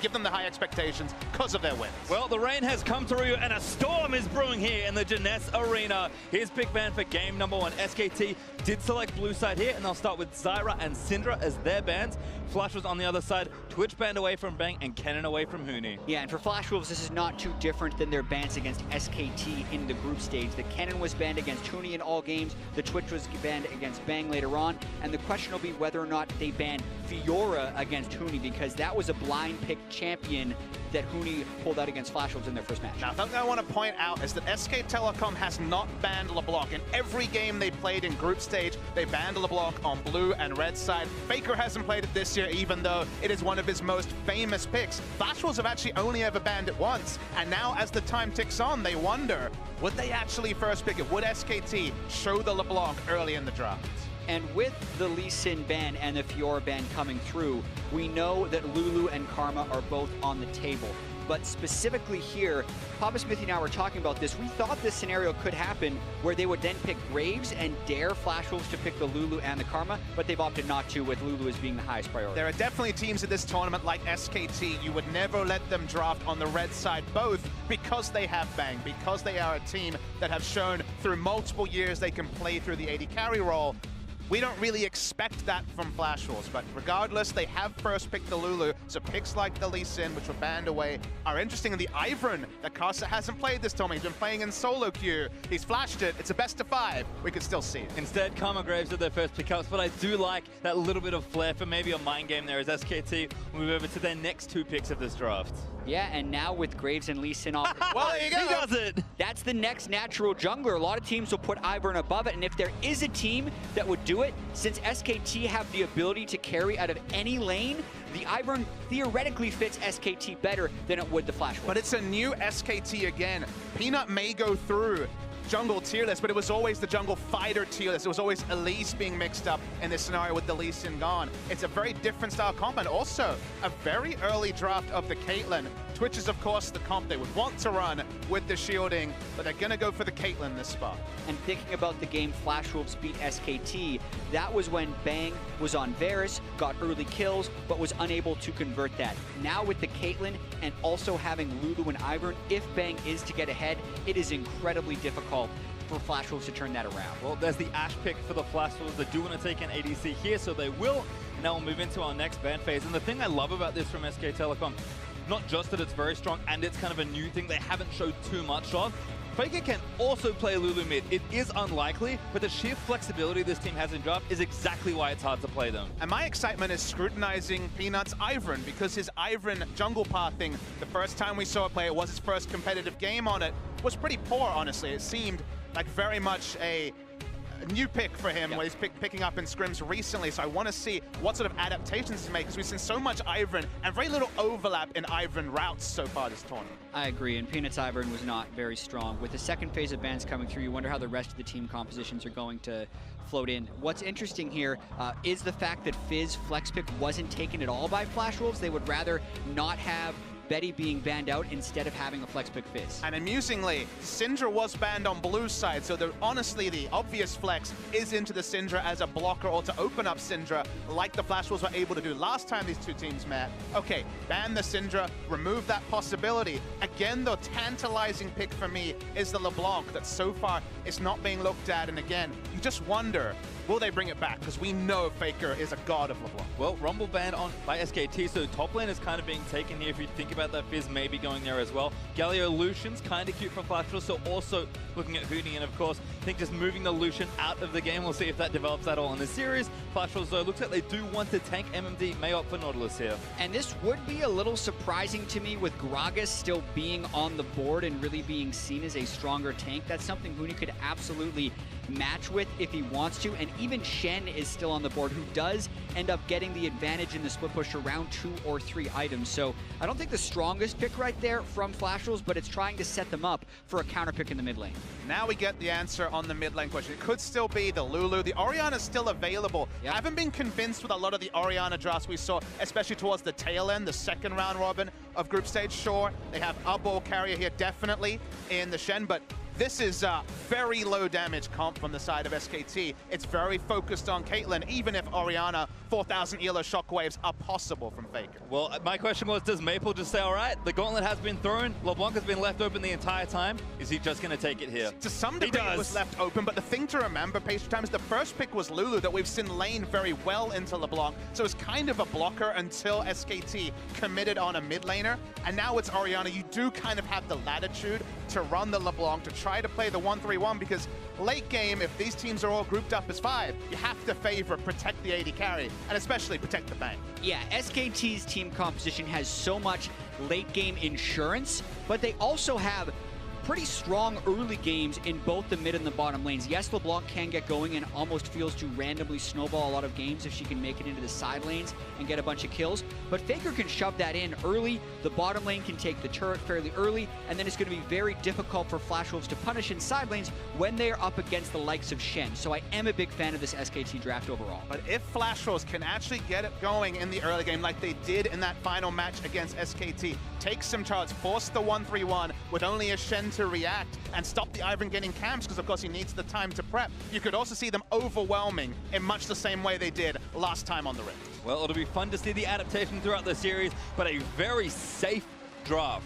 give them the high expectations because of their wins. Well, the rain has come through and a storm is brewing here in the Jeunesse Arena. Here's big ban for game number 1. SKT did select blue side here, and they'll start with Zyra and Syndra as their bans. Flash was on the other side, Twitch banned away from Bang, and Kennen away from Huni. Yeah, and for Flash Wolves, this is not too different than their bans against SKT in the group stage. The Kennen was banned against Huni in all games, the Twitch was banned against Bang later on, and the question will be whether or not they ban Fiora against Huni, because that was a blind pick champion that Huni pulled out against Flash Wolves in their first match. Now, something I want to point out is that SK Telecom has not banned LeBlanc. In every game they played in group stage, they banned LeBlanc on blue and red side. Faker hasn't played it this year, even though it is one of his most famous picks. Flash Wolves have actually only ever banned it once, and now as the time ticks on, they wonder, would they actually first pick it? Would SKT show the LeBlanc early in the draft? And with the Lee Sin ban and the Fiora ban coming through, we know that Lulu and Karma are both on the table. But specifically here, Papa Smithy and I were talking about this. We thought this scenario could happen where they would then pick Graves and dare Flash Wolves to pick the Lulu and the Karma, but they've opted not to, with Lulu as being the highest priority. There are definitely teams in this tournament like SKT. You would never let them draft on the red side both because they have Bang, because they are a team that have shown through multiple years they can play through the AD carry role. We don't really expect that from Flash Wolves, but regardless, they have first picked the Lulu, so picks like the Lee Sin, which were banned away, are interesting. And the Ivern that Karsa hasn't played this tournament, he's been playing in solo queue. He's flashed it, it's a best of 5. We could still see it. Instead, Karma Graves are their first pickups, but I do like that little bit of flair for maybe a mind game there as SKT move over to their next 2 picks of this draft. Yeah, and now with Graves and Lee Sin off, well, there you go. He does it. That's the next natural jungler. A lot of teams will put Ivern above it, and if there is a team that would do it, since SKT have the ability to carry out of any lane, the Ivern theoretically fits SKT better than it would the Flash Wolves. But it's a new SKT again. Peanut may go through jungle tier list, but it was always the jungle fighter tier list. It was always Elise being mixed up in this scenario with the Lee Sin gone. It's a very different style comp, and also a very early draft of the Caitlyn. Twitch is, of course, the comp they would want to run with the shielding, but they're going to go for the Caitlyn this spot. And thinking about the game Flash Wolves beat SKT, that was when Bang was on Varus, got early kills, but was unable to convert that. Now with the Caitlyn and also having Lulu and Ivern, if Bang is to get ahead, it is incredibly difficult for Flash Wolves to turn that around. Well, there's the Ashe pick for the Flash Wolves. They do want to take an ADC here, so they will. And now we'll move into our next ban phase. And the thing I love about this from SK Telecom, not just that it's very strong and it's kind of a new thing they haven't showed too much of. Faker can also play Lulu mid. It is unlikely, but the sheer flexibility this team has in draft is exactly why it's hard to play them. And my excitement is scrutinizing Peanut's Ivern, because his Ivern jungle pathing, the first time we saw it play, it was his first competitive game on it, was pretty poor, honestly. It seemed like very much a new pick for him, where he's picking up in scrims recently, so I want to see what sort of adaptations he makes, because we've seen so much Ivern and very little overlap in Ivern routes so far this tournament. I agree, and Peanut's Ivern was not very strong. With the second phase of bans coming through, you wonder how the rest of the team compositions are going to float in. What's interesting here is the fact that Fizz flex pick wasn't taken at all by Flash Wolves. They would rather not have Betty being banned out instead of having a flex pick Fizz. And amusingly, Syndra was banned on blue side, so honestly the obvious flex is into the Syndra as a blocker or to open up Syndra like the Flash Wolves were able to do last time these two teams met. Okay, ban the Syndra, remove that possibility. Again, the tantalizing pick for me is the LeBlanc that so far is not being looked at, and again, you just wonder, will they bring it back? Because we know Faker is a god of LeBlanc. Well, Rumble banned on by SKT, so top lane is kind of being taken here if you think about that. Fizz maybe going there as well. Galio Lucian's kind of cute from Flash Wolves, so also looking at Huni, and of course, I think just moving the Lucian out of the game, we'll see if that develops at all in the series. Flash Wolves, though, looks like they do want to tank MMD, may opt for Nautilus here. And this would be a little surprising to me with Gragas still being on the board and really being seen as a stronger tank. That's something Huni could absolutely match with if he wants to, and even Shen is still on the board, who does end up getting the advantage in the split push around 2 or 3 items. So I don't think the strongest pick right there from Flash Wolves, but it's trying to set them up for a counter pick in the mid lane. Now we get the answer on the mid lane question. It could still be the Lulu. The Orianna's still available. I haven't been convinced with a lot of the Orianna drafts we saw, especially towards the tail end, the second round robin of group stage. Sure, they have a ball carrier here definitely in the Shen, but This is very low damage comp from the side of SKT. It's very focused on Caitlyn, even if Orianna 4,000 ELO shockwaves are possible from Faker. Well, my question was, does Maple just say, all right, the gauntlet has been thrown, LeBlanc has been left open the entire time, is he just going to take it here? To some degree it was left open, but the thing to remember, Pastry Time, is the first pick was Lulu that we've seen lane very well into LeBlanc, so it's kind of a blocker until SKT committed on a mid laner, and now it's Orianna. You do kind of have the latitude to run the LeBlanc, to try to play the 1-3-1, because late game, if these teams are all grouped up as 5, you have to favor protect the AD carry, and especially protect the bank. Yeah, SKT's team composition has so much late game insurance, but they also have pretty strong early games in both the mid and the bottom lanes. Yes, LeBlanc can get going and almost feels to randomly snowball a lot of games if she can make it into the side lanes and get a bunch of kills, but Faker can shove that in early. The bottom lane can take the turret fairly early, and then it's going to be very difficult for Flash Wolves to punish in side lanes when they're up against the likes of Shen. So I am a big fan of this SKT draft overall. But if Flash Wolves can actually get it going in the early game like they did in that final match against SKT, take some charge, force the 1-3-1 with only a Shen to react, and stop the Ivern getting camps, because of course he needs the time to prep, you could also see them overwhelming in much the same way they did last time on the Rift. Well, it'll be fun to see the adaptation throughout the series, but a very safe draft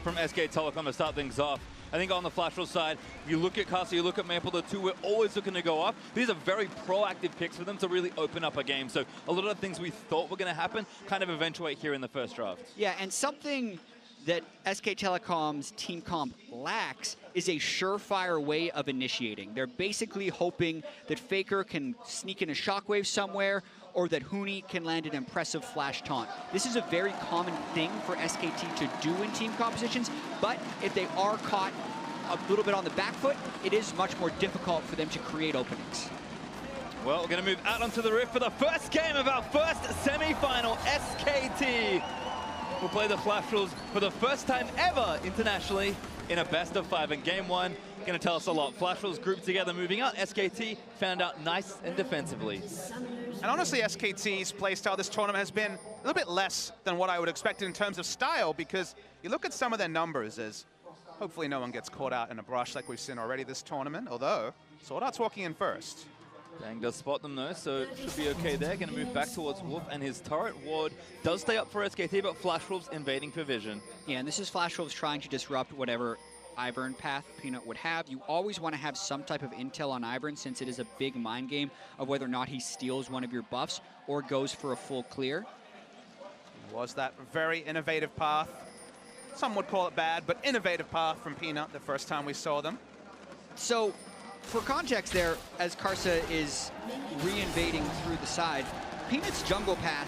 from SK Telecom to start things off. I think on the Flash Wolves side, you look at Casa, you look at Maple, the two we're always looking to go off. These are very proactive picks for them to really open up a game. So a lot of the things we thought were going to happen kind of eventuate here in the first draft. Yeah, and something that SK Telecom's team comp lacks is a surefire way of initiating. They're basically hoping that Faker can sneak in a shockwave somewhere, or that Huni can land an impressive flash taunt. This is a very common thing for SKT to do in team compositions, but if they are caught a little bit on the back foot, it is much more difficult for them to create openings. Well, we're going to move out onto the Rift for the first game of our first semi-final. SKT will play the Flash Wolves for the first time ever internationally in a best of 5. And game 1 going to tell us a lot. Flash Wolves grouped together, moving out. SKT found out nice and defensively. And honestly, SKT's playstyle this tournament has been a little bit less than what I would expect in terms of style, because you look at some of their numbers as hopefully no one gets caught out in a brush like we've seen already this tournament, although Sword Art's walking in first. Bang does spot them though, so it should be okay there. Going to move back towards Wolf, and his turret ward does stay up for SKT, but Flash Wolves invading for vision. Yeah, and this is Flash Wolves trying to disrupt whatever Ivern path Peanut would have. You always want to have some type of intel on Ivern, since it is a big mind game of whether or not he steals one of your buffs or goes for a full clear. Was that very innovative path. Some would call it bad, but innovative path from Peanut the first time we saw them. So, for context there, as Karsa is re-invading through the side, Peanut's jungle path.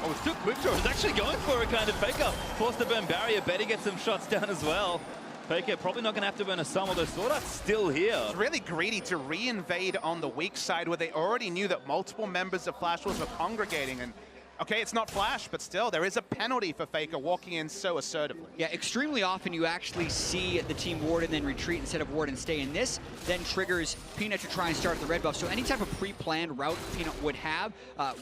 Oh, it's too quick draw. He's actually going for a kind of Faker. Forced to burn barrier. Betty gets some shots down as well. Faker probably not going to have to burn a sum, although Sword Art's still here. It's really greedy to re-invade on the weak side where they already knew that multiple members of Flash Wolves were congregating, and okay, it's not Flash, but still, there is a penalty for Faker walking in so assertively. Yeah, extremely often you actually see the team ward and then retreat instead of ward and stay. In this, then triggers Peanut to try and start the red buff. So any type of pre-planned route Peanut would have,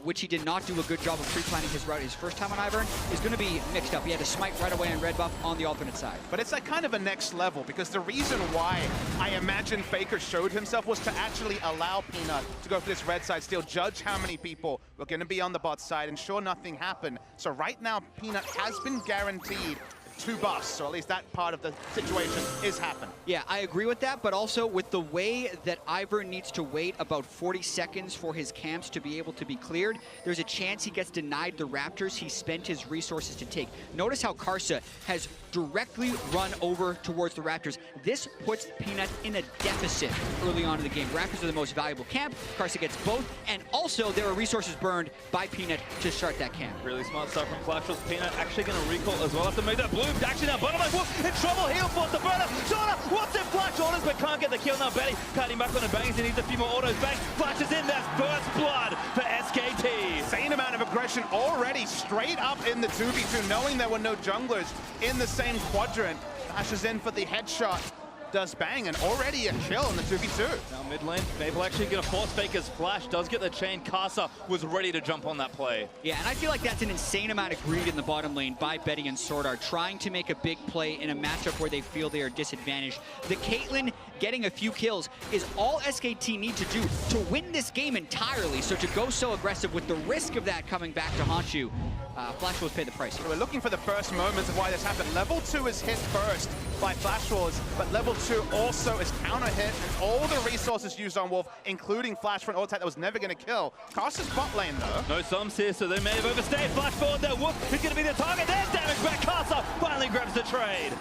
which he did not do a good job of pre-planning his route his first time on Ivern, is going to be mixed up. He had to smite right away on red buff on the alternate side. But it's like kind of a next level, because the reason why I imagine Faker showed himself was to actually allow Peanut to go for this red side steal, judge how many people were going to be on the bot side, and sure, nothing happened. So right now, Peanut has been guaranteed 2 buffs, or at least that part of the situation is happening. Yeah, I agree with that, but also with the way that Ivern needs to wait about 40 seconds for his camps to be able to be cleared, there's a chance he gets denied the Raptors he spent his resources to take. Notice how Karsa has directly run over towards the Raptors. This puts Peanut in a deficit early on in the game. Raptors are the most valuable camp. Karsa gets both, and also there are resources burned by Peanut to start that camp. Really smart stuff from Flash Wolves. Peanut actually going to recall as well after make that blue. Actually now, bottom line, Wolf in trouble. He'll force the burner. Shorter wants it. Flash orders, but can't get the kill now. Betty cutting back on the bangs. He needs a few more autos. Bang. Flash is in. That's first blood for SKT. Insane amount of aggression already straight up in the 2v2, knowing there were no junglers in the same quadrant. Flashes in for the headshot. Does bang, and already a kill in the 2v2. Now mid lane, Maple actually going to force Faker's flash. Does get the chain. Casa was ready to jump on that play. Yeah, and I feel like that's an insane amount of greed in the bottom lane by Betty and Sword Art, trying to make a big play in a matchup where they feel they are disadvantaged. The Caitlyn getting a few kills is all SKT need to do to win this game entirely. So to go so aggressive with the risk of that coming back to haunt you, Flash Wolves pay the price here. We're looking for the first moments of why this happened. Level 2 is hit first by Flash Wolves, but level 2 also is counter hit, and all the resources used on Wolf, including Flash for an ult that was never going to kill. Karsa's bot lane though. No Psalms here, so they may have overstayed. Flash forward there. Wolf is going to be the target. There's damage back. Karsa finally grabs the trade.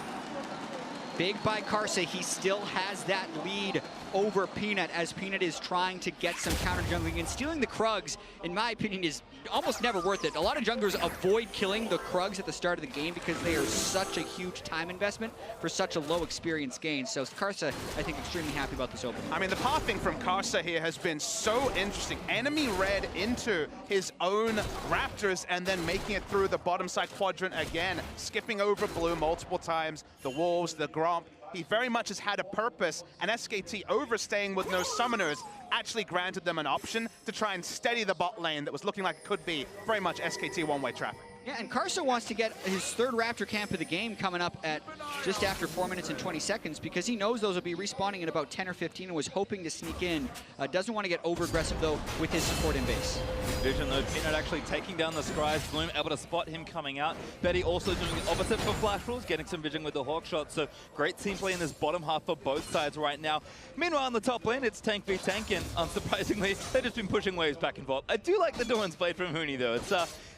Big by Karsa, he still has that lead over Peanut as Peanut is trying to get some counter jungling, and stealing the Krugs, in my opinion, is almost never worth it. A lot of junglers avoid killing the Krugs at the start of the game because they are such a huge time investment for such a low experience gain. So Karsa, I think, extremely happy about this opening. I mean, the pathing from Karsa here has been so interesting. Enemy red into his own Raptors and then making it through the bottom side quadrant again, skipping over blue multiple times, the Wolves, the Gromp. He very much has had a purpose, and SKT overstaying with no summoners actually granted them an option to try and steady the bot lane that was looking like it could be very much SKT one-way traffic. Yeah, and Karsa wants to get his third Raptor camp of the game coming up at just after 4 minutes and 20 seconds because he knows those will be respawning in about 10 or 15 and was hoping to sneak in. Doesn't want to get over-aggressive, though, with his support in base. Vision, though, Peanut actually taking down the Scry's Bloom, able to spot him coming out. Betty also doing the opposite for Flash Wolves, getting some vision with the Hawk shot. So great team play in this bottom half for both sides right now. Meanwhile, on the top lane, it's tank v tank, and unsurprisingly, they've just been pushing waves back and forth. I do like the Dawn's Blade from Huni, though. It's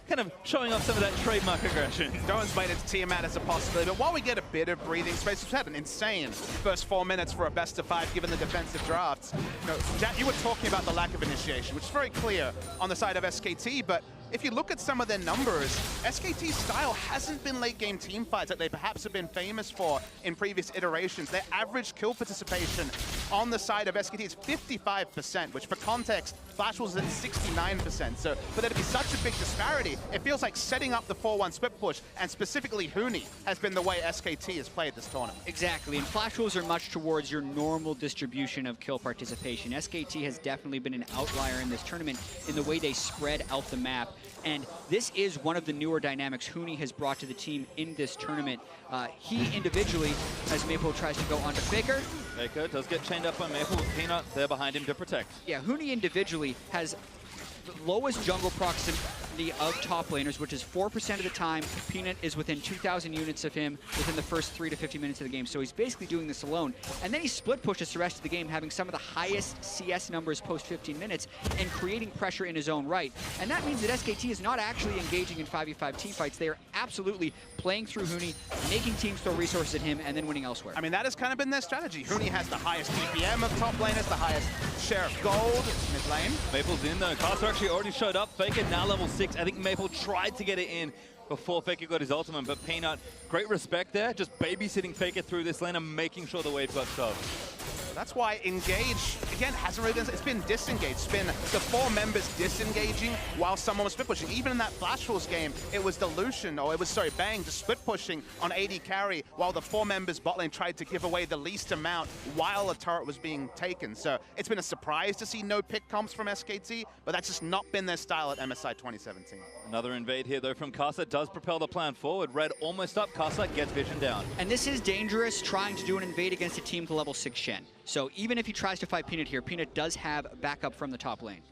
kind of showing off some of that trademark aggression. Dawn's Blade is Tiamat as a possibility, but while we get a bit of breathing space, we've had an insane first 4 minutes for a best of 5 given the defensive drafts. You know, Jack, you were talking about the lack of initiation, which is very clear on the side of SKT, but if you look at some of their numbers, SKT's style hasn't been late game team fights that they perhaps have been famous for in previous iterations. Their average kill participation on the side of SKT is 55%, which for context, Flash Wolves is at 69%. So for there to be such a big disparity, it feels like setting up the 4-1 split push, and specifically Huni, has been the way SKT has played this tournament. Exactly, and Flash Wolves are much towards your normal distribution of kill participation. SKT has definitely been an outlier in this tournament in the way they spread out the map. And this is one of the newer dynamics Huni has brought to the team in this tournament. He individually, as Maple tries to go onto Faker. Faker does get chained up by Maple with Peanut there behind him to protect. Yeah, Huni individually has the lowest jungle proximity of top laners, which is 4% of the time. Peanut is within 2,000 units of him within the first 3 to 50 minutes of the game. So he's basically doing this alone. And then he split pushes the rest of the game, having some of the highest CS numbers post 15 minutes and creating pressure in his own right. And that means that SKT is not actually engaging in 5v5 team fights. They are absolutely playing through Huni, making teams throw resources at him, and then winning elsewhere. I mean, that has kind of been their strategy. Huni has the highest DPM of top laners, the highest share of gold mid lane. Maple's in though. Karsa actually already showed up. Faker now level 6. I think Maple tried to get it in before Faker got his ultimate, but Peanut, great respect there. Just babysitting Faker through this lane and making sure the wave got shoved. That's why Engage, again, hasn't really been, it's been disengaged. It's been the 4 members disengaging while someone was split pushing. Even in that Flash Wolves game, it was Dilution, or it was, sorry, Bang, just split pushing on AD carry while the 4 members bot lane tried to give away the least amount while a turret was being taken. So it's been a surprise to see no pick comps from SKT, but that's just not been their style at MSI 2017. Another invade here, though, from Karsa does propel the plan forward. Red almost up. Karsa gets vision down. And this is dangerous, trying to do an invade against a team with a level 6 Shen. So even if he tries to fight Peanut here, Peanut does have backup from the top lane.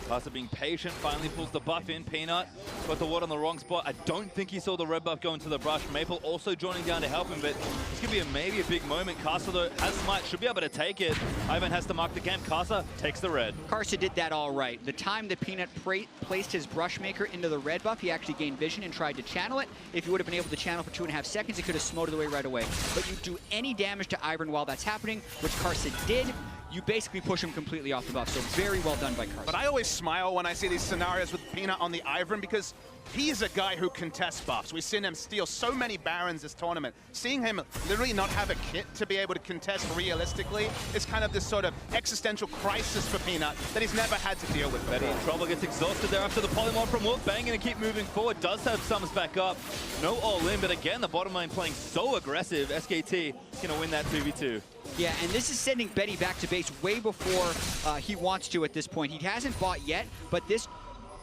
Karsa being patient, finally pulls the buff in. Peanut got the ward on the wrong spot. I don't think he saw the red buff go into the brush. Maple also joining down to help him, but it's going to be maybe a big moment. Karsa, though, has smite, should be able to take it. Ivan has to mark the camp. Karsa takes the red. Karsa did that all right. The time that Peanut placed his Brushmaker into the red buff, he actually gained vision and tried to channel it. If he would have been able to channel for 2.5 seconds, he could have smoted away right away. But you do any damage to Ivan while that's happening, which Karsa did, you basically push him completely off the buff. So very well done by Karsa. But I always smile when I see these scenarios with Peanut on the Ivern because he's a guy who contests buffs. We've seen him steal so many Barons this tournament. Seeing him literally not have a kit to be able to contest realistically is kind of this sort of existential crisis for Peanut that he's never had to deal with before. Betty in trouble, gets exhausted there after the polymorph from Wolf. Bang, gonna keep moving forward. Does have Sums back up. No all-in, but again, the bottom lane playing so aggressive. SKT gonna win that 2v2. Yeah, and this is sending Betty back to base way before he wants to at this point. He hasn't bought yet, but this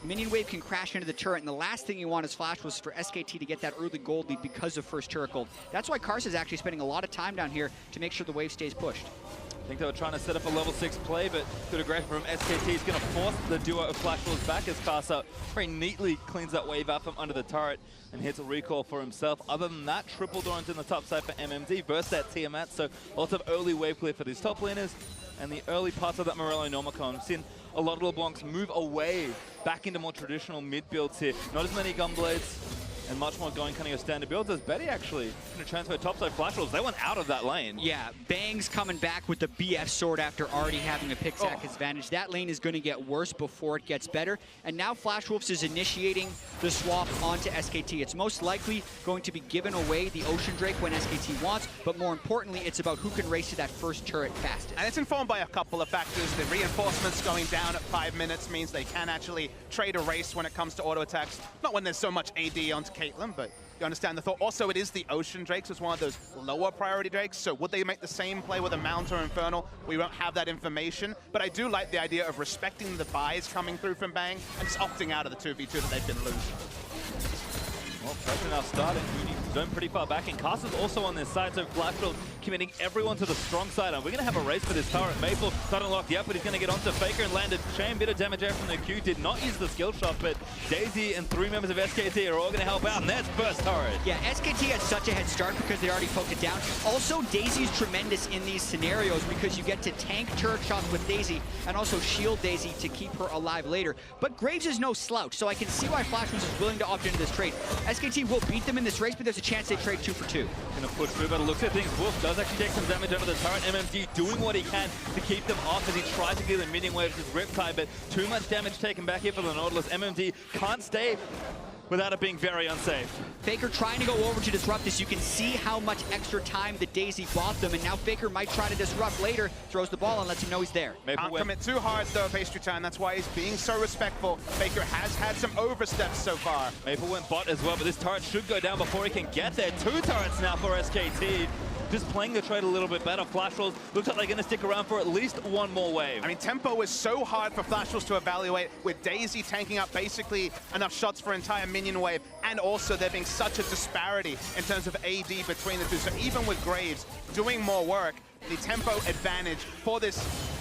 minion wave can crash into the turret, and the last thing you want as Flash was for SKT to get that early gold lead because of first turret gold. That's why Karsa's actually spending a lot of time down here to make sure the wave stays pushed. I think they were trying to set up a level 6 play, but good aggression from SKT is going to force the duo of Flash Wolves back as Karsa very neatly cleans that wave out from under the turret and hits a recall for himself. Other than that, triple Dorant in the top side for MMD versus that Tiamat, so lots of early wave clear for these top laners. And the early parts of that Morello Normicon, seen a lot of LeBlancs move away back into more traditional mid builds here. Not as many Gunblades and much more going kind of your standard builds as Betty actually going to transfer topside Flash Wolves. They went out of that lane. Yeah, Bang's coming back with the BF sword after already having a pick-sack advantage. That lane is going to get worse before it gets better. And now Flash Wolves is initiating the swap onto SKT. It's most likely going to be given away the Ocean Drake when SKT wants, but more importantly, it's about who can race to that first turret fastest. And it's informed by a couple of factors. The reinforcements going down at 5 minutes means they can actually trade a race when it comes to auto attacks. Not when there's so much AD onto Caitlyn, but you understand the thought. Also, it is the Ocean Drakes. It's one of those lower priority Drakes, so would they make the same play with a Mount or Infernal? We won't have that information, but I do like the idea of respecting the buys coming through from Bang and just opting out of the 2v2 that they've been losing. Well, pressure now starting. Zone pretty far back, and Karsa's also on this side, so Flash Wolves committing everyone to the strong side. And we're going to have a race for this turret. Maple not unlocked yet, but he's going to get onto Faker and land a chain. Bit of damage there from the Q. Did not use the skill shot, but Daisy and 3 members of SKT are all going to help out, and that's first turret. Yeah, SKT had such a head start because they already poked it down. Also, Daisy's tremendous in these scenarios because you get to tank turret shots with Daisy and also shield Daisy to keep her alive later. But Graves is no slouch, so I can see why Flash Wolves is willing to opt into this trade. SKT will beat them in this race, but there's a chance they trade 2 for 2. Gonna push through, but it looks at things. Wolf does actually take some damage under the turret. MMD doing what he can to keep them off as he tries to get the minion waves with Riptide, but too much damage taken back here for the Nautilus. MMD can't stay without it being very unsafe. Faker trying to go over to disrupt this. You can see how much extra time that Daisy bought them, and now Faker might try to disrupt later, throws the ball and lets him know he's there. Can't commit too hard though, pastry time. That's why he's being so respectful. Faker has had some oversteps so far. Maple went bot as well, but this turret should go down before he can get there. 2 turrets now for SKT. Just playing the trade a little bit better. Flash Wolves looks like they're going to stick around for at least one more wave. I mean, tempo is so hard for Flash Wolves to evaluate, with Daisy tanking up basically enough shots for entire minion wave, and also there being such a disparity in terms of AD between the two. So even with Graves doing more work, the tempo advantage for this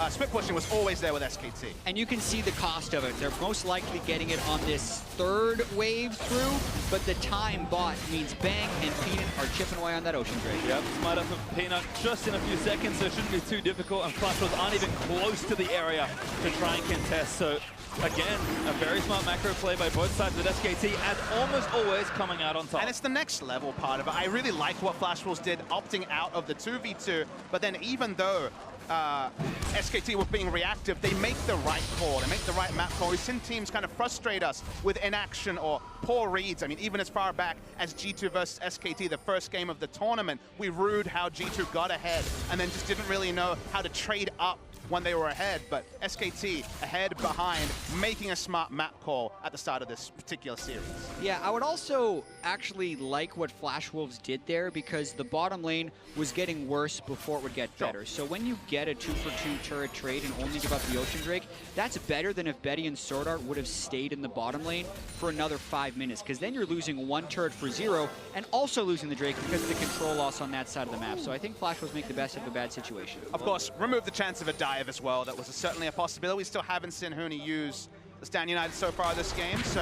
split pushing was always there with SKT. And you can see the cost of it. They're most likely getting it on this 3rd wave through, but the time bought means Bang and Peanut are chipping away on that Ocean Drake. Yep, smite up of Peanut just in a few seconds, so it shouldn't be too difficult, and Flash Wolves aren't even close to the area to try and contest. So again, a very smart macro play by both sides with SKT, and almost always coming out on top. And it's the next level part of it. I really like what Flash Wolves did, opting out of the 2v2, but then even though SKT were being reactive, they make the right call. They make the right map call. We've seen teams kind of frustrate us with inaction or poor reads. I mean, even as far back as G2 versus SKT, the first game of the tournament, we rued how G2 got ahead and then just didn't really know how to trade up when they were ahead. But SKT ahead, behind, making a smart map call at the start of this particular series. Yeah, I would also actually like what Flash Wolves did there because the bottom lane was getting worse before it would get better. So when you get a 2 for 2 turret trade and only give up the Ocean Drake, that's better than if Betty and Sword Art would have stayed in the bottom lane for another 5 minutes, because then you're losing 1 turret for 0 and also losing the Drake because of the control loss on that side of the map. So I think Flash Wolves make the best of a bad situation. Of course, remove the chance of a dive as well. That was certainly a possibility. We still haven't seen Huni use the Stand United so far this game, so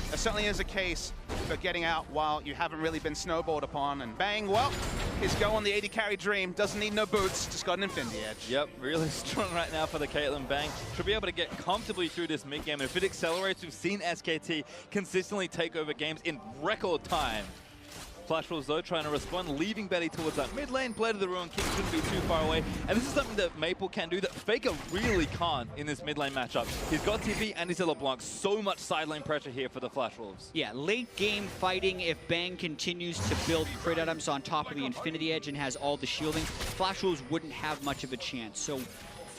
there certainly is a case for getting out while you haven't really been snowballed upon. And Bang, well, his go on the 80 carry dream. Doesn't need no boots, just got an Infinity Edge. Yep, really strong right now for the Caitlyn. Bang should be able to get comfortably through this mid game, and if it accelerates, we've seen SKT consistently take over games in record time. Flash Wolves, though, trying to respond, leaving Betty towards that mid lane. Blade of the Ruin King shouldn't be too far away. And this is something that Maple can do that Faker really can't in this mid lane matchup. He's got TP and he's a LeBlanc. So much side lane pressure here for the Flash Wolves. Yeah, late game fighting, if Bang continues to build crit items on top of the Infinity Edge and has all the shielding, Flash Wolves wouldn't have much of a chance. So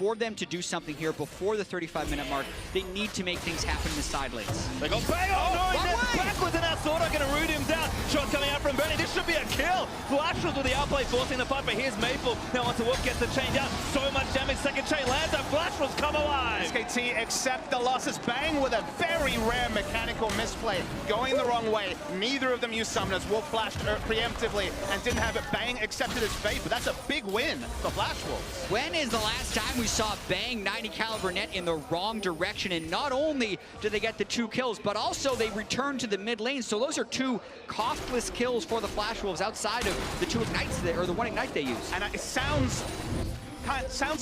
for them to do something here before the 35-minute mark, they need to make things happen in the side lanes. They got Bang! Oh, no, he backwards, and that Sword Art going to root him down. Shot coming out from Benny. This should be a kill Flash was with the outplay, forcing the fight, but here's Maple. Now wants to work, gets the chain down. So much damage, second chain lands, and Flash was come alive. SKT accept the losses. Bang with a very rare mechanical misplay, going the wrong way. Neither of them used summoners. Wolf flashed preemptively and didn't have it. Bang accepted his fate, but that's a big win for Flash Wolves. When is the last time we saw Bang 90 caliber net in the wrong direction? And not only did they get the 2 kills, but also they returned to the mid lane. So those are 2 costless kills for the Flash Wolves outside of the 2 ignites or the 1 ignite they use. And it sounds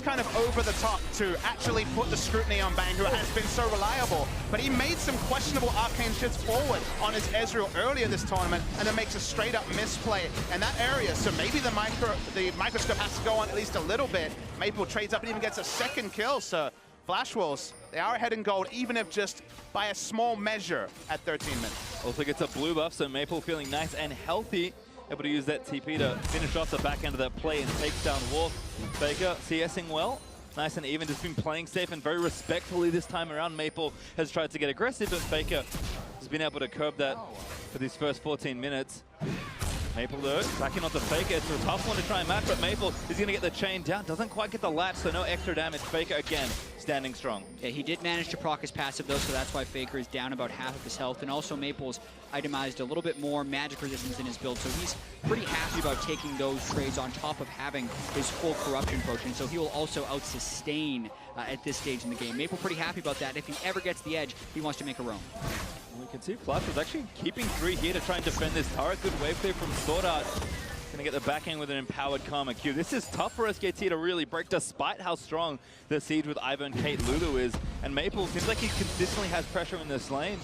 kind of over the top to actually put the scrutiny on Bang, who has been so reliable. But he made some questionable arcane shifts forward on his Ezreal earlier this tournament, and then makes a straight up misplay in that area. So maybe the microscope has to go on at least a little bit. Maple trades up and even gets a 2nd kill. So Flash Wolves, they are ahead in gold, even if just by a small measure at 13 minutes. Also gets a blue buff, so Maple feeling nice and healthy. Able to use that TP to finish off the back end of that play and takes down Wolf. Faker CSing well. Nice and even, just been playing safe and very respectfully this time around. Maple has tried to get aggressive, but Faker has been able to curb that for these first 14 minutes. Maple though, backing onto Faker. It's a tough one to try and match, but Maple is going to get the chain down. Doesn't quite get the latch, so no extra damage. Faker again, standing strong. Yeah, he did manage to proc his passive though, so that's why Faker is down about half of his health. And also Maple's itemized a little bit more magic resistance in his build, so he's pretty happy about taking those trades on top of having his full corruption potion. So he will also out-sustain at this stage in the game. Maple pretty happy about that. If he ever gets the edge, he wants to make a roam. We can see Flash was actually keeping 3 here to try and defend this turret. Good wave clear from Sword Art. Going to get the back end with an empowered Karma Q. This is tough for SKT to really break, despite how strong the siege with Ivern, Kate, Lulu is. And Maple seems like he consistently has pressure in this lane.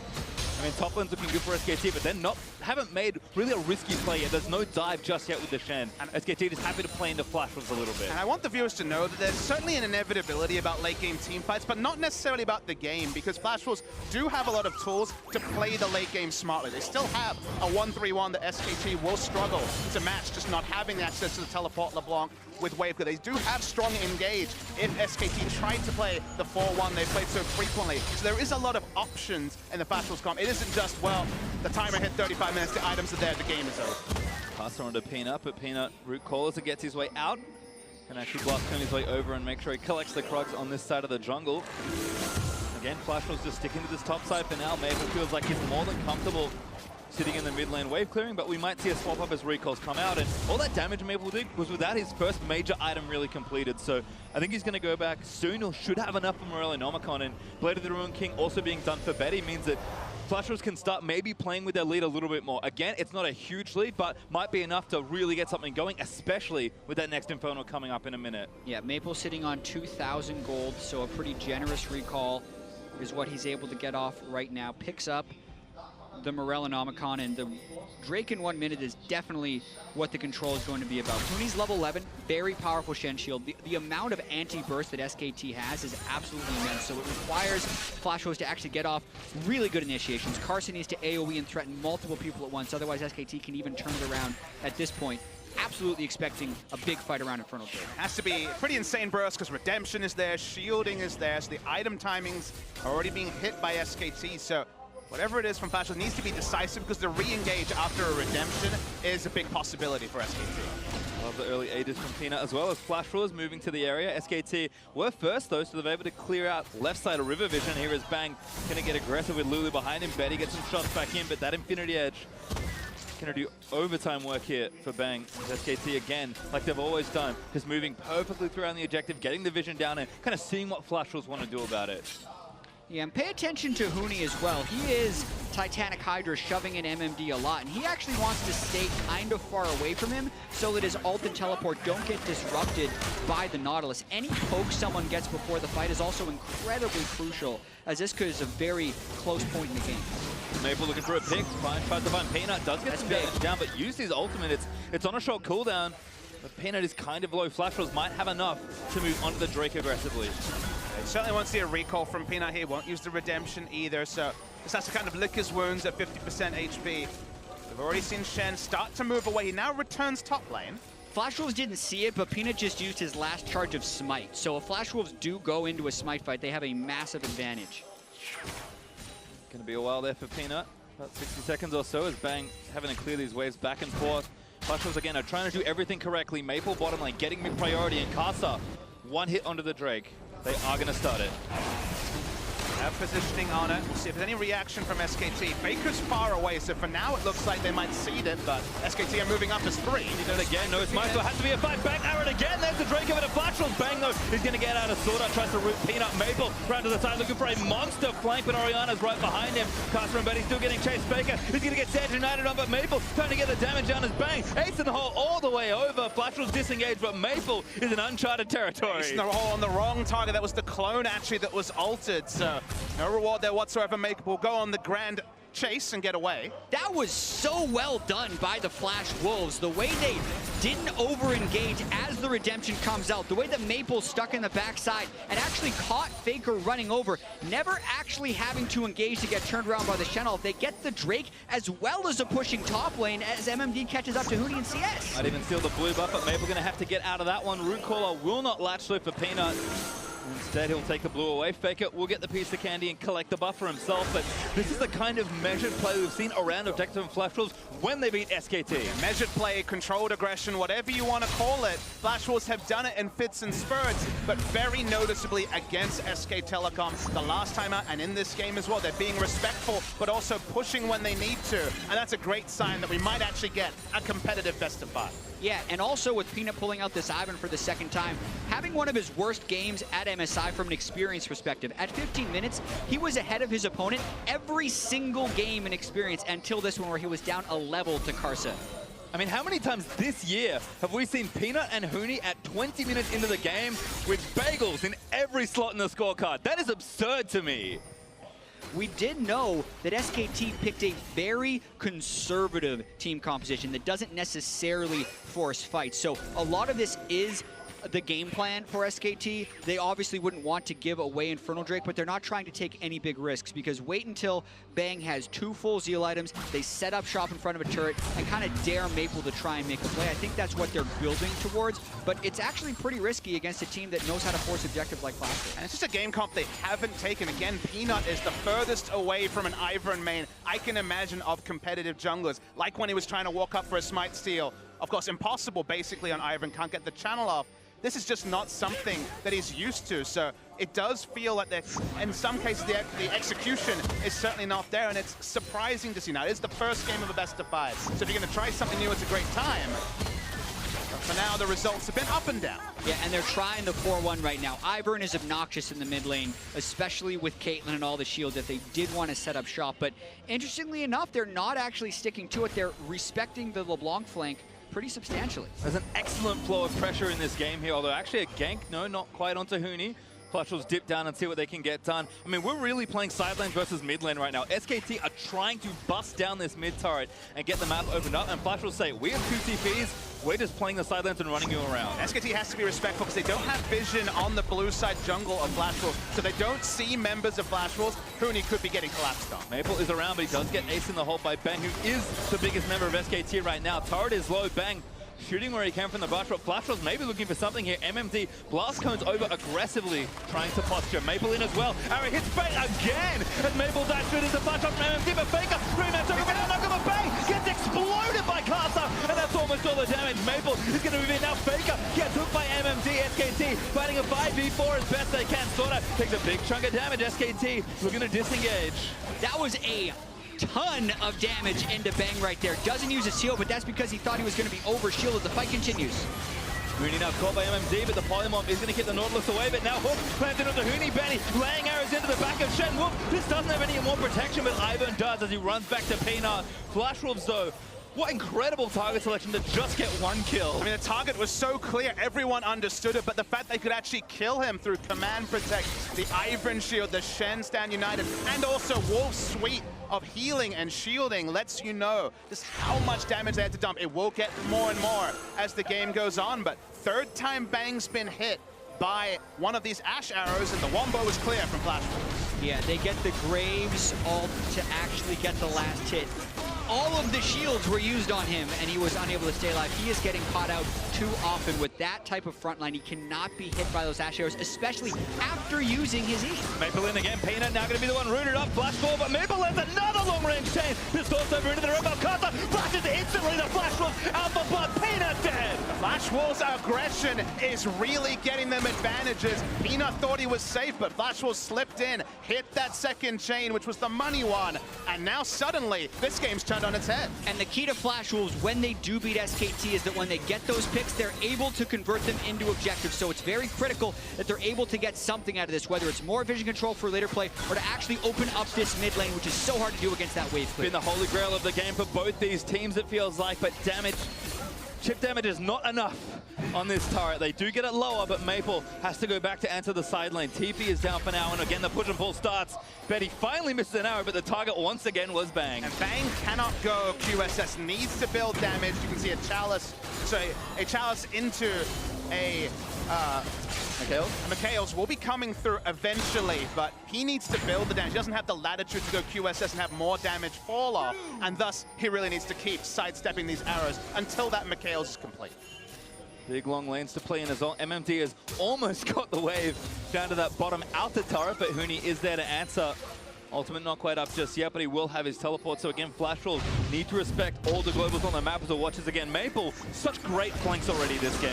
I mean, top lane's looking good for SKT, but they're haven't made really a risky play yet. There's no dive just yet with the Shen. And SKT is happy to play into Flash Wolves a little bit. And I want the viewers to know that there's certainly an inevitability about late game team fights, but not necessarily about the game, because Flash Wolves do have a lot of tools to play the late game smartly. They still have a 1-3-1 that SKT will struggle to match, just not having access to the teleport LeBlanc with wave. They do have strong engage if SKT tried to play the 4-1 they played so frequently. So there is a lot of options in the Flash Wolves comp. It isn't just, well, the timer hit 35 minutes, the items are there, the game is over. Pass on to Peanut, but Peanut root calls it, gets his way out, and actually blast turn his way over and make sure he collects the Krugs on this side of the jungle. Again, Flash Wolves just sticking to this top side for now. Maple feels like he's more than comfortable sitting in the mid lane wave clearing, but we might see a swap up as recalls come out, and all that damage Maple did was without his first major item really completed. So I think he's going to go back soon. He should have enough for Morello Nomicon, and Blade of the Ruined King also being done for Betty means that Flash Wolves can start maybe playing with their lead a little bit more. Again, it's not a huge lead, but might be enough to really get something going, especially with that next Infernal coming up in a minute. Yeah, Maple sitting on 2,000 gold, so a pretty generous recall is what he's able to get off right now. Picks up the Morellonomicon, and the Drake in 1 minute is definitely what the control is going to be about. Huni's level 11, very powerful Shen Shield. The amount of anti-burst that SKT has is absolutely immense, so it requires Flash Wolves to actually get off really good initiations. Carson needs to AoE and threaten multiple people at once, otherwise SKT can even turn it around at this point. Absolutely expecting a big fight around Infernal Blade. Has to be pretty insane burst, because Redemption is there, shielding is there, so the item timings are already being hit by SKT, so whatever it is from Flash Wolves needs to be decisive, because the re-engage after a Redemption is a big possibility for SKT. Love the early ages from Peanut, as well as Flash Wolves moving to the area. SKT were first though, so they're able to clear out left side of River Vision. Here is Bang, gonna get aggressive with Lulu behind him. Betty gets some shots back in, but that Infinity Edge gonna do overtime work here for Bang. SKT again, like they've always done, just moving perfectly throughout the objective, getting the vision down and kind of seeing what Flash Wolves want to do about it. Yeah, and pay attention to Huni as well. He is Titanic Hydra shoving in MMD a lot, and he actually wants to stay kind of far away from him so that his ult and teleport don't get disrupted by the Nautilus. Any poke someone gets before the fight is also incredibly crucial, as this is a very close point in the game. Maple looking for a pick, tries to find Peanut, does get some damage down, but use his ultimate. It's on a short cooldown, but Peanut is kind of low. Flash Wolves might have enough to move onto the Drake aggressively. He certainly won't see a recall from Peanut here, won't use the Redemption either, so just has to kind of lick his wounds at 50% HP. We've already seen Shen start to move away. He now returns top lane. Flash Wolves didn't see it, but Peanut just used his last charge of Smite. So if Flash Wolves do go into a Smite fight, they have a massive advantage. Gonna be a while there for Peanut. About 60 seconds or so as Bang having to clear these waves back and forth. Flash again are trying to do everything correctly. Maple bottom lane getting mid priority, and Casa one hit onto the Drake. They are going to start it. Have positioning on it. We'll see if there's any reaction from SKT. Baker's far away, so for now it looks like they might seed it, but SKT are moving up as 3. He did it again. No, it's Michael. Has to be a fight. Bang, Aaron again. There's the Drake over to Flashwolf. Bang, though. He's going to get out of Sword Art. Tries to root Peanut. Maple round to the side looking for a monster flank, but Oriana's right behind him. Caster and Betty still getting chased. Baker is going to get Sand United on, but Maple trying to get the damage down as Bang. Ace in the hole all the way over. Flashwolf's disengaged, but Maple is in uncharted territory. Ace in the hole on the wrong target. That was the clone, actually, that was altered, so no reward there whatsoever. Maple will go on the grand chase and get away. That was so well done by the Flash Wolves. The way they didn't over-engage as the redemption comes out, the way that Maple stuck in the backside and actually caught Faker running over, never actually having to engage to get turned around by the Shenol. They get the Drake as well as a pushing top lane as MMD catches up to Hootie and CS. Might even steal the blue buff, but Maple going to have to get out of that one. Root Caller will not latch through for Peanut. Instead, he'll take the blue away. Faker will get the piece of candy and collect the buff for himself. But this is the kind of measured play we've seen around Objective and Flash Wolves when they beat SKT. Measured play, controlled aggression, whatever you want to call it. Flash Wolves have done it in fits and spurts, but very noticeably against SK Telecom the last time out and in this game as well. They're being respectful, but also pushing when they need to. And that's a great sign that we might actually get a competitive best of 5. Yeah, and also with Peanut pulling out this Ivan for the second time, having one of his worst games at MSI from an experience perspective. At 15 minutes, he was ahead of his opponent every single game in experience until this one where he was down a level to Karsa. I mean, how many times this year have we seen Peanut and Hoonie at 20 minutes into the game with bagels in every slot in the scorecard? That is absurd to me. We did know that SKT picked a very conservative team composition that doesn't necessarily force fights. So a lot of this is the game plan for SKT. They obviously wouldn't want to give away Infernal Drake, but they're not trying to take any big risks because wait until Bang has 2 full Zeal items, they set up shop in front of a turret and kind of dare Maple to try and make a play. I think that's what they're building towards, but it's actually pretty risky against a team that knows how to force objectives like Flash. And it's just a game comp they haven't taken. Again, Peanut is the furthest away from an Ivern main I can imagine of competitive junglers, like when he was trying to walk up for a Smite steal. Of course, impossible basically on Ivern, can't get the channel off. This is just not something that he's used to, so it does feel like that in some cases the execution is certainly not there, and it's surprising to see. Now, it is the first game of a best of 5, so if you're going to try something new, it's a great time. But for now, the results have been up and down. Yeah, and they're trying the 4-1 right now. Ivern is obnoxious in the mid lane, especially with Caitlyn and all the shield that they did want to set up shop, but interestingly enough, they're not actually sticking to it. They're respecting the LeBlanc flank pretty substantially. There's an excellent flow of pressure in this game here, although actually a gank, no, not quite onto Hoonie. Flash Wolves dip down and see what they can get done. I mean, we're really playing side lane versus mid lane right now. SKT are trying to bust down this mid turret and get the map opened up, and Flash Wolves say, we have 2 TPs, we're just playing the side lanes and running you around. SKT has to be respectful because they don't have vision on the blue side jungle of Flash Wolves, so they don't see members of Flash Wolves. Hoonie could be getting collapsed on. Maple is around, but he does get ace in the hole by Bang, who is the biggest member of SKT right now. Turret is low, Bang shooting where he can from the bush, but Flash was maybe looking for something here. MMD blast cones over aggressively, trying to posture. Maple in as well. Arrow hits Bang again, and Maple dash through into Flash from MMD, but Faker, rematch over for knock over Bang, gets exploded by Casa, and that's almost all the damage. Maple is going to move in now. Faker gets hooked by MMD. SKT fighting a 5v4 as best they can. Sorta takes a big chunk of damage. SKT looking to disengage. That was a ton of damage into Bang right there. Doesn't use a seal, but that's because he thought he was going to be over shielded. The fight continues. Hoonie now caught by MMD, but the Polymorph is going to get the Nautilus away, but now Hook planted onto Hoonie. Benny laying arrows into the back of Shen. Wolf, this doesn't have any more protection, but Ivern does as he runs back to Peanut. Flash Wolves, though, what incredible target selection to just get 1 kill. I mean, the target was so clear, everyone understood it, but the fact they could actually kill him through Command Protect, the Ivern shield, the Shen Stand United, and also Wolf's suite of healing and shielding lets you know just how much damage they had to dump. It will get more and more as the game goes on, but 3rd time Bang's been hit by one of these Ash arrows, and the wombo is clear from Flash Wolves. Yeah, they get the Graves ult to actually get the last hit. All of the shields were used on him, and he was unable to stay alive. He is getting caught out too often with that type of frontline. He cannot be hit by those Ash arrows, especially after using his E. Maple in again. Peanut now going to be the one rooted up. Flash ball, but Maple lands another long-range chain. This goes over into the Rebel. Casa flashes instantly. The Flash Wolves out for blood. Flash Wolves' aggression is really getting them advantages. Peanut thought he was safe, but Flash Wolves slipped in, hit that second chain, which was the money one, and now suddenly this game's turned on its head. And the key to Flash Wolves when they do beat SKT is that when they get those picks, they're able to convert them into objectives. So it's very critical that they're able to get something out of this, whether it's more vision control for later play or to actually open up this mid lane, which is so hard to do against that wave clear. Been the holy grail of the game for both these teams, it feels like, but damage, chip damage is not enough on this turret. They do get it lower, but Maple has to go back to enter the side lane. TP is down for now, and again, the push and pull starts. Betty finally misses an arrow, but the target once again was Bang. And Bang cannot go. QSS needs to build damage. You can see a chalice into a Mikhails will be coming through eventually, but he needs to build the damage. He doesn't have the latitude to go QSS and have more damage fall off, and thus he really needs to keep sidestepping these arrows until that Mikhails is complete. Big long lanes to play in as well. MMD has almost got the wave down to that bottom outer turret, but Huni is there to answer. Ultimate not quite up just yet, but he will have his teleport. So again, Flash Wolves need to respect all the globals on the map as it watches again. Maple, such great flanks already this game.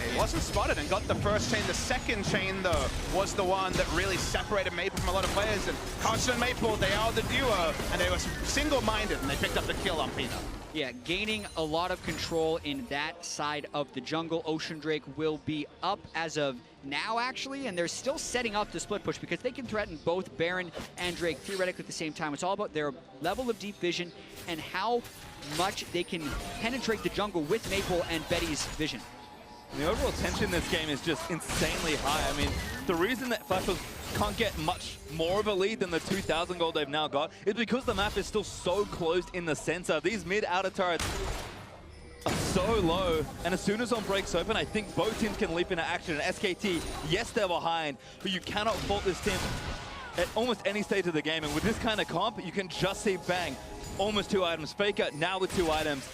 He wasn't spotted and got the first chain. The second chain, though, was the one that really separated Maple from a lot of players. And Carson and Maple, they are the duo, and they were single-minded, and they picked up the kill on Peanut. Yeah, gaining a lot of control in that side of the jungle. Ocean Drake will be up as of now, actually, and they're still setting up the split push because they can threaten both Baron and Drake theoretically at the same time. It's all about their level of deep vision and how much they can penetrate the jungle with Maple and Betty's vision. And the overall tension in this game is just insanely high. I mean, the reason that Flash Wolves can't get much more of a lead than the 2,000 gold they've now got is because the map is still so closed in the center. These mid-outer turrets are so low, and as soon as one breaks open, I think both teams can leap into action. And SKT, yes, they're behind, but you cannot fault this team at almost any stage of the game. And with this kind of comp, you can just see Bang, almost 2 items. Faker, now with 2 items.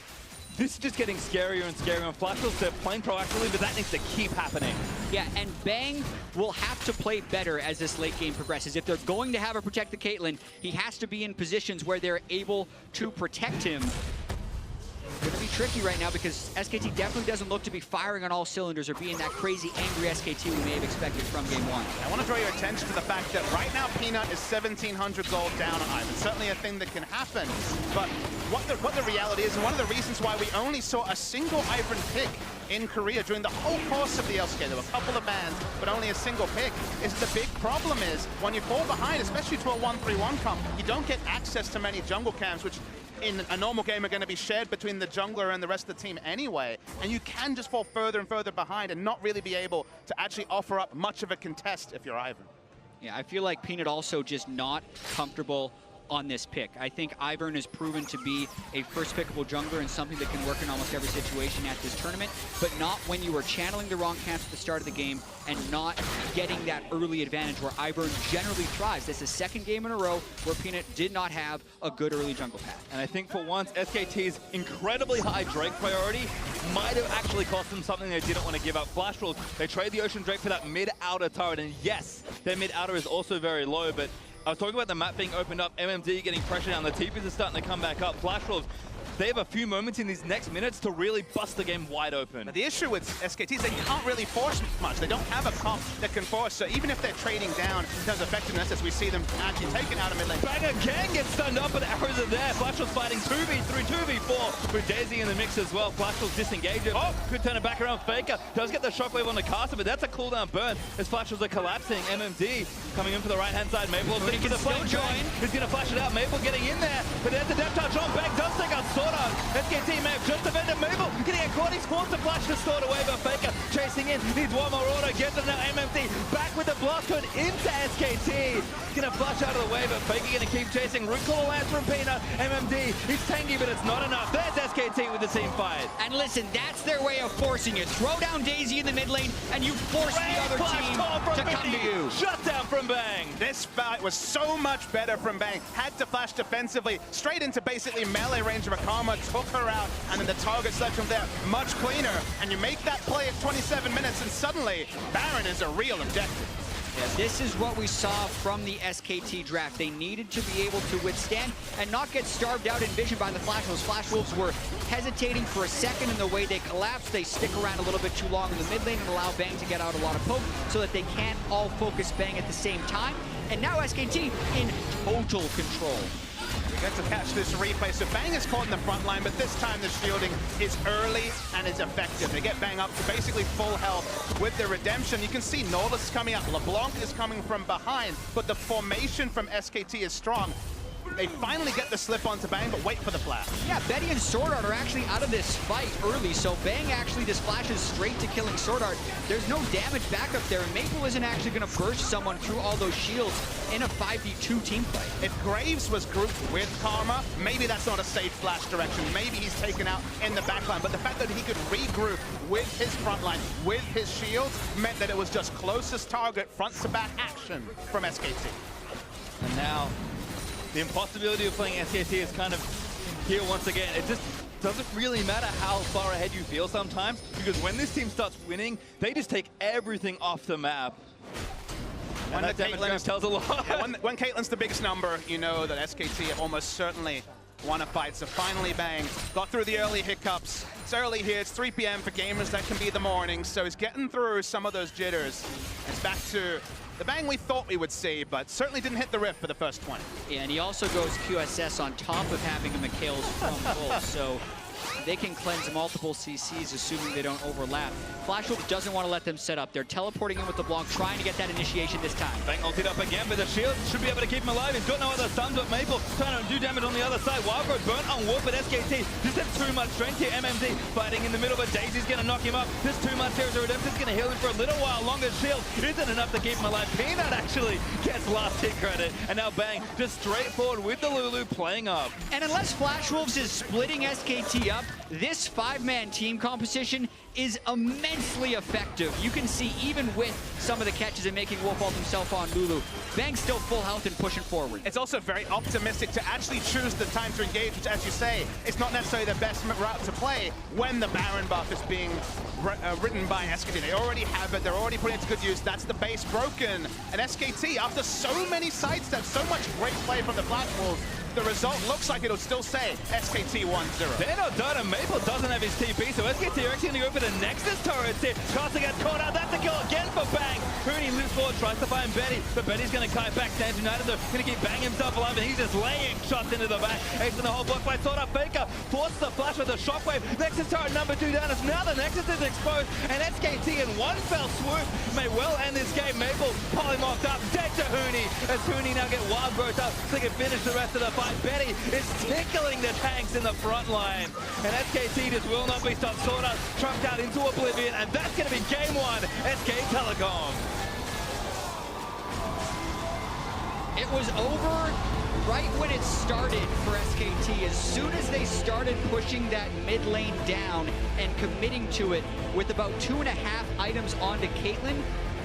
This is just getting scarier and scarier, and Flash Wolves, they're playing proactively, but that needs to keep happening. Yeah, and Bang will have to play better as this late game progresses. If they're going to have her protect the Caitlyn, he has to be in positions where they're able to protect him. It's going to be tricky right now because SKT definitely doesn't look to be firing on all cylinders or being that crazy, angry SKT we may have expected from game 1. I want to draw your attention to the fact that right now Peanut is 1,700 gold down on Ivan. Certainly a thing that can happen, but what the reality is, and one of the reasons why we only saw a single Ivan pick in Korea during the whole course of the LCK, there were a couple of bans, but only a single pick, is the big problem is when you fall behind, especially to a 1-3-1 comp, you don't get access to many jungle camps, which in a normal game are going to be shared between the jungler and the rest of the team anyway, and you can just fall further and further behind and not really be able to actually offer up much of a contest if you're Ivan. Yeah, I feel like Peanut also just not comfortable on this pick. I think Ivern has proven to be a first pickable jungler and something that can work in almost every situation at this tournament, but not when you are channeling the wrong camps at the start of the game and not getting that early advantage where Ivern generally thrives. This is the second game in a row where Peanut did not have a good early jungle path. And I think for once, SKT's incredibly high Drake priority might have actually cost them something they didn't want to give up. Flash Wolves, they trade the Ocean Drake for that mid-outer turret, and yes, their mid-outer is also very low, but I was talking about the map being opened up, MMD getting pressure down, the TPs are starting to come back up. Flash Wolves, they have a few moments in these next minutes to really bust the game wide open. But the issue with SKT is they can't really force much. They don't have a comp that can force, so even if they're trading down in terms of effectiveness, as we see them actually taken out of mid lane. Banger can get stunned up, but the arrows are there. Flash Wolves fighting 2v3, 2v4 with Daisy in the mix as well. Flash Wolves disengaging. Oh, could turn it back around. Faker does get the shockwave on the caster, but that's a cooldown burn as Flash Wolves are collapsing. MMD coming in for the right-hand side. Maple looking for the flame join. He's going to flash it out. Maple getting in there, but there's the depth touch on. Bang does take out Sword Art. SKT may have just defended Maple. Getting a caught. He's forced to flash the sword away, but Faker chasing in. Needs one more order. Gets it now. MMD back with the blast code into SKT. Gonna flash out of the way, but Faker gonna keep chasing. Root Call lands from Peanut. MMD, he's tanky, but it's not enough. There's SKT with the team fight. And listen, that's their way of forcing you. Throw down Daisy in the mid lane, and you force the other team to come to you. Shut down from Bang. This fight was so much better from Bang. Had to flash defensively, straight into basically melee range of a Karma, took her out, and then the target selection there, much cleaner. And you make that play at 27 minutes, and suddenly, Baron is a real objective. Yeah, this is what we saw from the SKT draft. They needed to be able to withstand and not get starved out in vision by the Flash Wolves. Flash Wolves were hesitating for a second in the way they collapsed. They stick around a little bit too long in the mid lane and allow Bang to get out a lot of poke so that they can't all focus Bang at the same time. And now SKT in total control. We get to catch this replay. So Bang is caught in the front line, but this time the shielding is early and is effective. They get Bang up to basically full health with the redemption. You can see Nautilus is coming up. LeBlanc is coming from behind, but the formation from SKT is strong. They finally get the slip onto Bang, but wait for the flash. Yeah, Betty and Sword Art are actually out of this fight early, so Bang actually just flashes straight to killing Sword Art. There's no damage back up there, and Maple isn't actually going to burst someone through all those shields in a 5v2 team fight. If Graves was grouped with Karma, maybe that's not a safe flash direction. Maybe he's taken out in the backline, but the fact that he could regroup with his front line, with his shields, meant that it was just closest target, front-to-back action from SKT. And now, the impossibility of playing SKT is kind of here once again. It just doesn't really matter how far ahead you feel sometimes, because when this team starts winning, they just take everything off the map. And that damage tells a lot. Yeah, when Caitlyn's the biggest number, you know that SKT almost certainly won a fight. So finally Bang got through the early hiccups. It's early here, it's 3 p.m. for gamers, that can be the morning. So he's getting through some of those jitters. It's back to the Bang we thought we would see, but certainly didn't hit the rift for the first 20. Yeah, and he also goes QSS on top of having a McHale's from full, so they can cleanse multiple CCs, assuming they don't overlap. Flash Wolf doesn't want to let them set up. They're teleporting in with the Blanc, trying to get that initiation this time. Bang ulted up again, but the shield should be able to keep him alive. He's got no other stuns, but Maple trying to do damage on the other side. Wildgrowth burnt on Warp, but SKT just have too much strength here. MMD fighting in the middle, but Daisy's going to knock him up. Just too much here, so Redemption's going to heal him for a little while longer. Shield isn't enough to keep him alive. Peanut actually gets last hit credit, and now Bang just straight forward with the Lulu playing up. And unless Flash Wolves is splitting SKT up, this 5-man team composition is immensely effective. You can see even with some of the catches and making Wolfalt himself on Lulu, Bang's still full health and pushing forward. It's also very optimistic to actually choose the time to engage, which, as you say, is not necessarily the best route to play when the Baron buff is being written by SKT. They already have it, they're already putting it to good use. That's the base broken. And SKT, after so many sidesteps, so much great play from the Flash Wolves, the result looks like it'll still say SKT 1-0. They're not done, and Maple doesn't have his TP, so SKT are actually going to go for the Nexus turrets here. Carter gets caught out. That's a kill again for Bang. Rooney moves forward, tries to find Betty, but Betty's going to kite back. Stands United, though, going to keep Bang himself alive, and he's just laying shots into the back. Ace in the whole block by Sword Art. Faker forces the flash with a shockwave. Nexus turret number 2 down. As now the Nexus is exposed, and SKT in one fell swoop may well end this game. Maple polymocked up, dead to Hooney, as Hooney now get wild growth up so they can finish the rest of the fight. Betty is tickling the tanks in the front line, and SKT just will not be stopped. Sword Art trumped out into oblivion, and that's going to be game 1, SK Telecom. It was over right when it started for SKT. As soon as they started pushing that mid lane down and committing to it with about 2.5 items onto Caitlyn,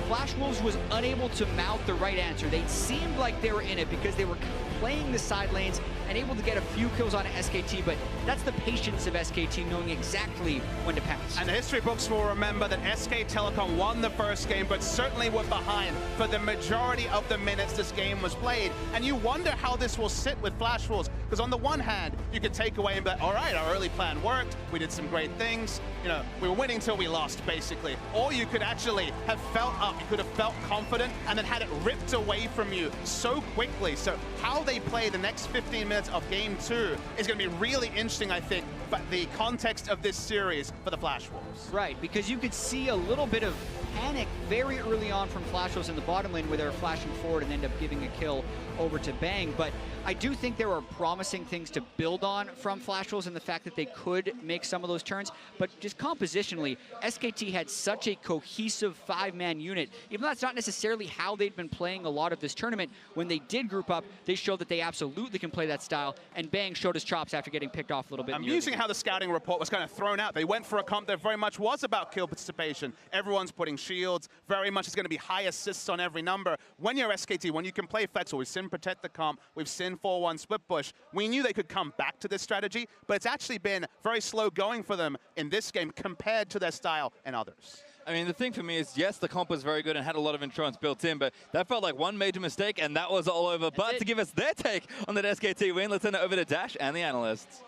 Flash Wolves was unable to mount the right answer. They seemed like they were in it because they were playing the side lanes and able to get a few kills on SKT, but that's the patience of SKT, knowing exactly when to pass. And the history books will remember that SK Telecom won the first game, but certainly were behind for the majority of the minutes this game was played. And you wonder how this will sit with Flash Wolves, because on the one hand, you could take away and be like, all right, our early plan worked, we did some great things, you know, we were winning till we lost, basically. Or you could actually have felt up, you could have felt confident, and then had it ripped away from you so quickly. So how they play the next 15 minutes of game 2 is going to be really interesting, I think, but the context of this series for the Flash Wolves. Right, because you could see a little bit of panic very early on from Flash Wolves in the bottom lane where they were flashing forward and end up giving a kill over to Bang. But I do think there are promising things to build on from Flash Wolves and the fact that they could make some of those turns. But just compositionally, SKT had such a cohesive 5-man unit. Even though that's not necessarily how they'd been playing a lot of this tournament, when they did group up, they showed that they absolutely can play that style. And Bang showed his chops after getting picked off a little bit. Amusing how the scouting report was kind of thrown out. They went for a comp that very much was about kill participation. Everyone's putting shields. Very much is going to be high assists on every number. When you're SKT, when you can play flexible, we've seen protect the comp, we've seen 4-1 split push. We knew they could come back to this strategy, but it's actually been very slow going for them in this game compared to their style and others. I mean, the thing for me is, yes, the comp was very good and had a lot of insurance built in, but that felt like one major mistake, and that was all over. But to give us their take on that SKT win, let's send it over to Dash and the analysts.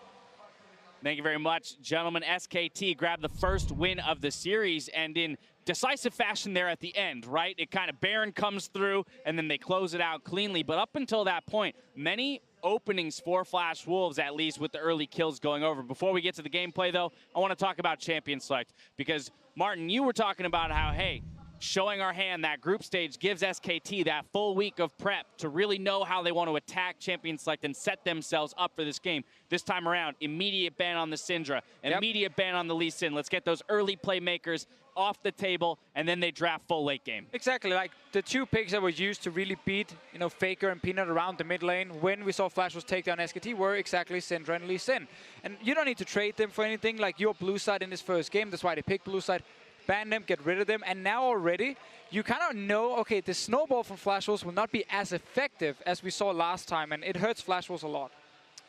Thank you very much, gentlemen. SKT grabbed the first win of the series, and in decisive fashion there at the end, right? It kind of Baron comes through, and then they close it out cleanly. But up until that point, many openings for Flash Wolves, at least with the early kills going over. Before we get to the gameplay, though, I want to talk about champion select, because Martin, you were talking about how, hey, showing our hand, that group stage gives SKT that full week of prep to really know how they want to attack champion select and set themselves up for this game. This time around, immediate ban on the Syndra, immediate ban on the Lee Sin. Let's get those early playmakers off the table, and then they draft full late game. Exactly, like the two picks that were used to really beat, Faker and Peanut around the mid lane when we saw Flash take down SKT were exactly Syndra and Lee Sin. And you don't need to trade them for anything, like your blue side in this first game. That's why they picked blue side. Ban them, get rid of them, and now already you kind of know, okay, the snowball from Flash Wolves will not be as effective as we saw last time, and it hurts Flash Wolves a lot.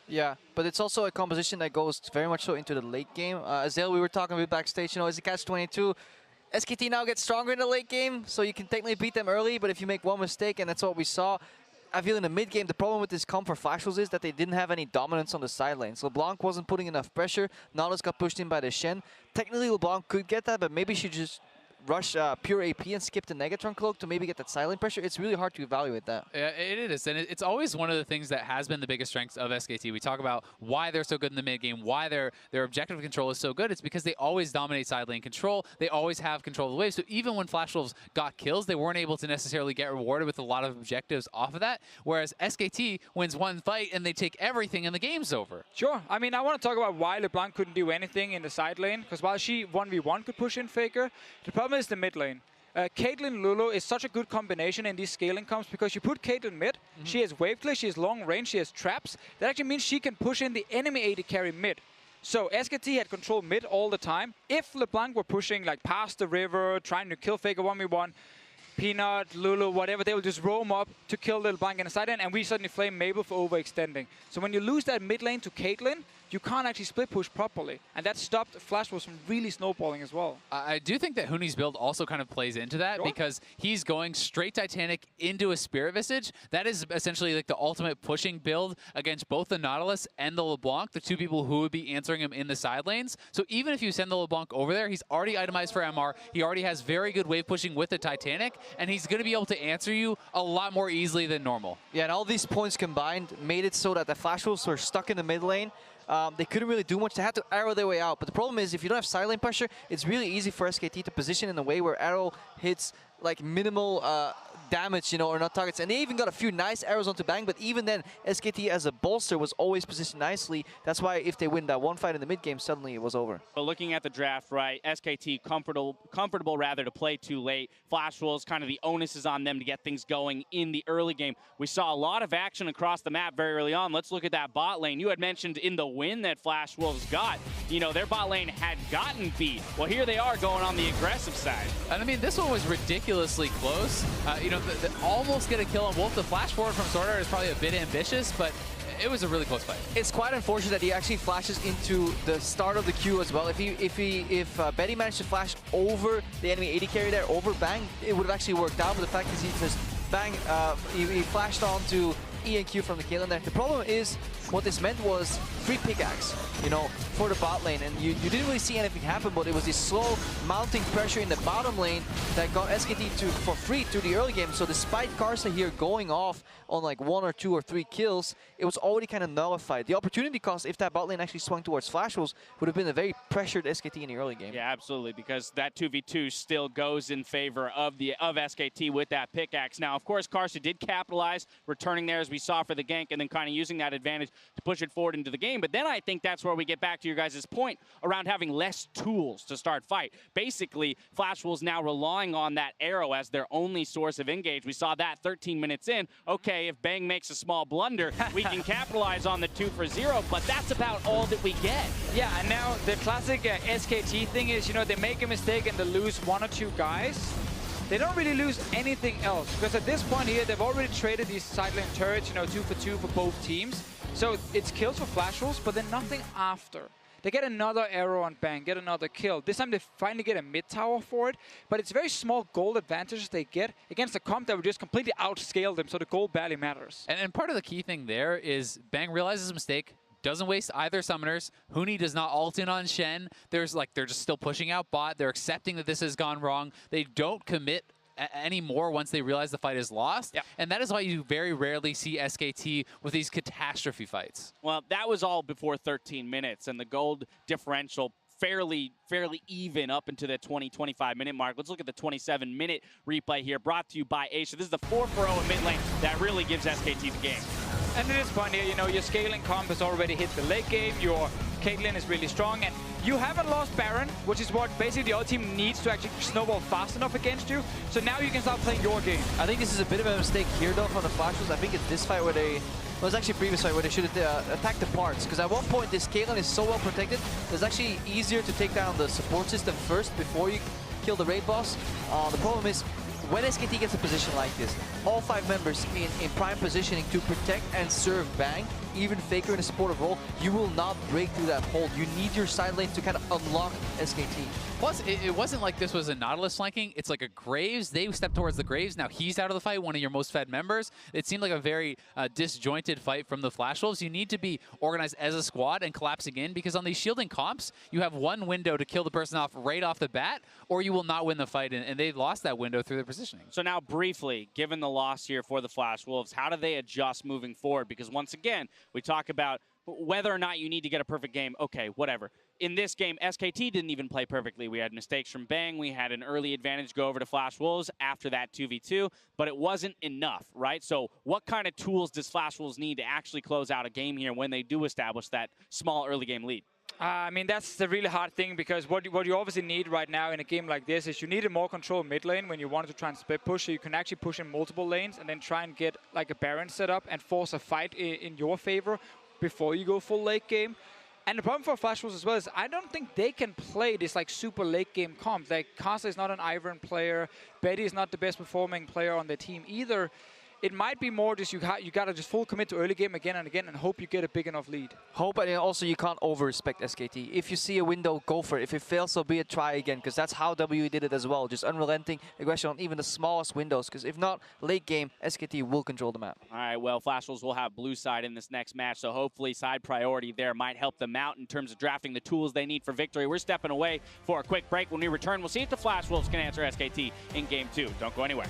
Yeah, but it's also a composition that goes very much so into the late game. Azale, we were talking about backstage, is it catch-22? SKT now gets stronger in the late game, so you can technically beat them early, but if you make one mistake, and that's what we saw, I feel in the mid game, the problem with this comp for Flash Wolves is that they didn't have any dominance on the side lane. So LeBlanc wasn't putting enough pressure. Nautilus got pushed in by the Shen. Technically, LeBlanc could get that, but maybe she just rush pure AP and skip the Negatron cloak to maybe get that silent pressure. It's really hard to evaluate that. Yeah, it is, and it's always one of the things that has been the biggest strengths of SKT. We talk about why they're so good in the mid game, why their objective control is so good. It's because they always dominate side lane control. They always have control of the wave. So even when Flash Wolves got kills, they weren't able to necessarily get rewarded with a lot of objectives off of that. Whereas SKT wins one fight and they take everything and the game's over. Sure. I mean, I want to talk about why LeBlanc couldn't do anything in the side lane, because while she 1v1 could push in Faker, the problem is the mid lane. Caitlyn Lulu is such a good combination in these scaling comps because you put Caitlyn mid, she has wave clear, she has long range, she has traps. That actually means she can push in the enemy AD carry mid. So SKT had control mid all the time. If LeBlanc were pushing like past the river, trying to kill Faker 1v1, Peanut, Lulu, whatever, they will just roam up to kill LeBlanc in the side lane, and we suddenly flame Mabel for overextending. So when you lose that mid lane to Caitlyn, you can't actually split push properly. And that stopped Flash Wolves from really snowballing as well. I do think that Huni's build also kind of plays into that because he's going straight Titanic into a Spirit Visage. That is essentially like the ultimate pushing build against both the Nautilus and the LeBlanc, the two people who would be answering him in the side lanes. So even if you send the LeBlanc over there, he's already itemized for MR. He already has very good wave pushing with the Titanic, and he's going to be able to answer you a lot more easily than normal. Yeah, and all these points combined made it so that the Flash Wolves were stuck in the mid lane. They couldn't really do much. They had to arrow their way out. But the problem is, if you don't have side lane pressure, it's really easy for SKT to position in a way where arrow hits like minimal damage, or not targets. And they even got a few nice arrows onto Bang, but even then, SKT as a bolster was always positioned nicely. That's why if they win that one fight in the mid game, suddenly it was over. But looking at the draft, right, SKT comfortable rather to play too late. Flash Wolves, kind of the onus is on them to get things going in the early game. We saw a lot of action across the map very early on. Let's look at that bot lane. You had mentioned in the win that Flash Wolves got, their bot lane had gotten beat. Well, here they are going on the aggressive side. And I mean, this one was ridiculously close. Almost get a kill on Wolf. The flash forward from Sword Art is probably a bit ambitious, but it was a really close fight. It's quite unfortunate that he actually flashes into the start of the queue as well. If Betty managed to flash over the enemy AD carry there, over Bang, it would have actually worked out. But the fact is he just Bang, he flashed onto E and Q from the Caitlyn there. The problem is, what this meant was free pickaxe, for the bot lane. And you didn't really see anything happen, but it was this slow mounting pressure in the bottom lane that got SKT for free through the early game. So despite Karsa here going off on like 1 or 2 or 3 kills, it was already kind of nullified. The opportunity cost, if that bot lane actually swung towards Flash Wolves, would have been a very pressured SKT in the early game. Yeah, absolutely, because that 2v2 still goes in favor of SKT with that pickaxe. Now, of course, Karsa did capitalize, returning there as we saw for the gank, and then kind of using that advantage to push it forward into the game. But then I think that's where we get back to your guys' point around having less tools to start fight. Basically, Flash Wolves now relying on that arrow as their only source of engage. We saw that 13 minutes in. Okay, if Bang makes a small blunder, we can capitalize on the 2 for 0, but that's about all that we get. Yeah, and now the classic SKT thing is, they make a mistake and they lose 1 or 2 guys. They don't really lose anything else, because at this point here, they've already traded these side lane turrets, 2 for 2 for both teams. So it's kills for Flash Wolves, but then nothing after. They get another arrow on Bang, get another kill. This time they finally get a mid tower for it, but it's very small gold advantages they get against a comp that would just completely outscale them, so the gold barely matters. And part of the key thing there is Bang realizes his mistake, doesn't waste either summoners. Huni does not ult in on Shen. They're just still pushing out bot. They're accepting that this has gone wrong. They don't commit anymore once they realize the fight is lost. Yep. And that is why you very rarely see SKT with these catastrophe fights. Well, that was all before 13 minutes, and the gold differential fairly even up into the 20-25 minute mark. Let's look at the 27-minute replay here, brought to you by Asia. This is the 4-for-0 in mid lane that really gives SKT the game. And at this point here, you know, your scaling comp has already hit the late game, your Caitlyn is really strong, and you haven't lost Baron, which is what basically the other team needs to actually snowball fast enough against you. So now you can start playing your game. I think this is a bit of a mistake here though from the Flashers. I think it's this fight where they, well, it's actually a previous fight where they should have attacked the parts. Because at one point this Caitlyn is so well protected, it's actually easier to take down the support system first before you kill the raid boss. The problem is, when SKT gets a position like this, all 5 members in prime positioning to protect and serve Bang, even Faker in a supportive role, you will not break through that hold. You need your side lane to kind of unlock SKT. Plus, it wasn't like this was a Nautilus flanking. It's like a Graves. They stepped towards the Graves. Now he's out of the fight, one of your most fed members. It seemed like a very disjointed fight from the Flash Wolves. You need to be organized as a squad and collapsing in, because on these shielding comps, you have one window to kill the person off right off the bat, or you will not win the fight, and they lost that window through their positioning. So now briefly, given the loss here for the Flash Wolves, how do they adjust moving forward? Because once again, we talk about whether or not you need to get a perfect game. Okay, whatever. In this game, SKT didn't even play perfectly. We had mistakes from Bang. We had an early advantage go over to Flash Wolves after that 2v2, but it wasn't enough, right? So what kind of tools does Flash Wolves need to actually close out a game here when they do establish that small early game lead? I mean, that's the really hard thing, because what you obviously need right now in a game like this is you need a more control mid lane when you want to try and split push, so you can actually push in multiple lanes and then try and get like a Baron set up and force a fight in your favor before you go full late game. And the problem for Flash Wolves as well is I don't think they can play this like super late game comp. Like Kasa is not an Ivern player, Betty is not the best performing player on the team either. It might be more just you gotta just full commit to early game again and again and hope you get a big enough lead. Hope, and also you can't over-respect SKT. If you see a window, go for it. If it fails, so be it, try again, because that's how WE did it as well. Just unrelenting aggression on even the smallest windows, because if not, late game, SKT will control the map. All right, well, Flash Wolves will have blue side in this next match, so hopefully side priority there might help them out in terms of drafting the tools they need for victory. We're stepping away for a quick break. When we return, we'll see if the Flash Wolves can answer SKT in Game 2. Don't go anywhere.